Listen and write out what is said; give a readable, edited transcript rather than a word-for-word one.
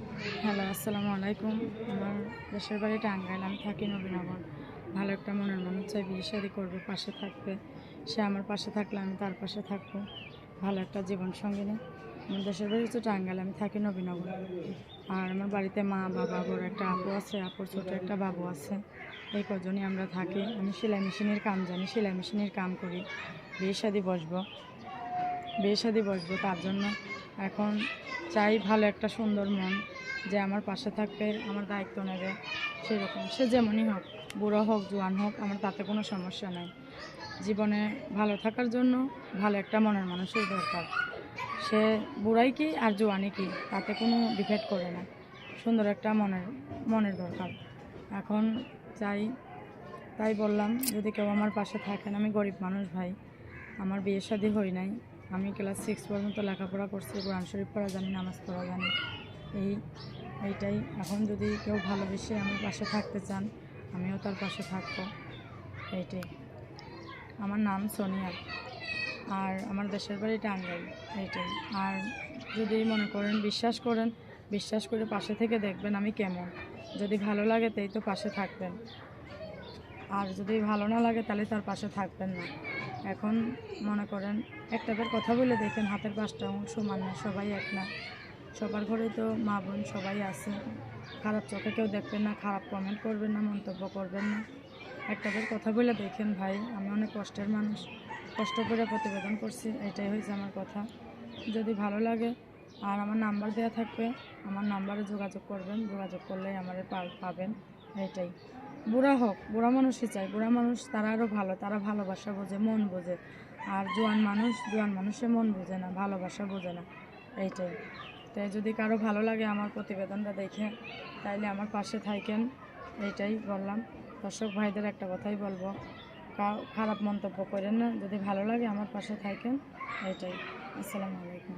Hello, আসসালামু আলাইকুম। আমার দেশের বাড়ি টাঙ্গাইল, আমি থাকি নবীনগর। ভালো একটা মনের মানুষ চাই, বিয়ে শাদী করবে, পাশে থাকবে। সে আমার পাশে থাকলে আমি তার পাশে থাকবো। ভালো একটা জীবন সঙ্গিনী। আমার দেশের বাড়ি হচ্ছে টাঙ্গাইল, আমি থাকি নবীনগর। আর আমার বাড়িতে মা, বাবা, বড় একটা আপু আছে, আপুর ছোটো একটা বাবু আছে। এই কজনই আমরা থাকি। আমি সেলাই মেশিনের কাম জানি, সেলাই মেশিনের কাম করি। বিয়ে শাদী বসবো, তার জন্য এখন চাই ভালো একটা সুন্দর মন, যে আমার পাশে থাকবে, আমার দায়িত্ব নেবে। সেরকম সে যেমনই হোক, বুড়ো হোক, জোয়ান হোক, আমার তাতে কোনো সমস্যা নাই। জীবনে ভালো থাকার জন্য ভালো একটা মনের মানুষের দরকার। সে বুড়াই কি আর জোয়ানই কি, তাতে কোনো ডিফেক্ট করে না। সুন্দর একটা মনের দরকার। এখন চাই, তাই বললাম যদি কেউ আমার পাশে থাকেন। আমি গরিব মানুষ ভাই, আমার বিয়ে শাদী হয় নাই। আমি ক্লাস 6 পর্যন্ত লেখাপড়া করছি, কোরআন শরীফ পড়া জানি, নামাজ পড়া জানি। এইটাই। এখন যদি কেউ ভালোবেসে আমার পাশে থাকতে চান, আমিও তার পাশে থাকবো। এইটাই। আমার নাম সোনিয়া, আর আমার দেশের বাড়ি টাঙ্গাইল। এইটাই। আর যদি মনে করেন, বিশ্বাস করে পাশে থেকে দেখবেন আমি কেমন। যদি ভালো লাগে তাই তো পাশে থাকবেন, আর যদি ভালো না লাগে তাহলে তার পাশে থাকবেন না। এখন মনে করেন, একটাবার কথা বলে দেখেন, হাতের 5টা আঙুল সমান না, সবাই এক না। সবার ঘরে তো মা বোন সবাই আছে। খারাপ চোখে কেউ দেখবেন না, খারাপ কমেন্ট করবেন না, মন্তব্য করবেন না। একটাবার কথা বলে দেখেন ভাই, আমি অনেক কষ্টের মানুষ, কষ্ট করে প্রতিবেদন করছি। এটাই হয়েছে আমার কথা। যদি ভালো লাগে, আর আমার নাম্বার দেওয়া থাকবে, আমার নাম্বারে যোগাযোগ করবেন, যোগাযোগ করলেই আমার পাবেন। এইটাই। বুড়া হোক, বুড়া মানুষই চাই। বুড়া মানুষ তারা আরও ভালো, তারা ভালোবাসা বোঝে, মন বোঝে। আর জোয়ান মানুষে মন বোঝে না, ভালোবাসা বোঝে না। এইটাই। তাই যদি কারো ভালো লাগে আমার প্রতিবেদনটা দেখে, তাইলে আমার পাশে থাকেন। এইটাই বললাম। দর্শক ভাইদের একটা কথাই বলবো, খারাপ মন্তব্য করেন না। যদি ভালো লাগে আমার পাশে থাকেন। এইটাই। আসসালামু আলাইকুম।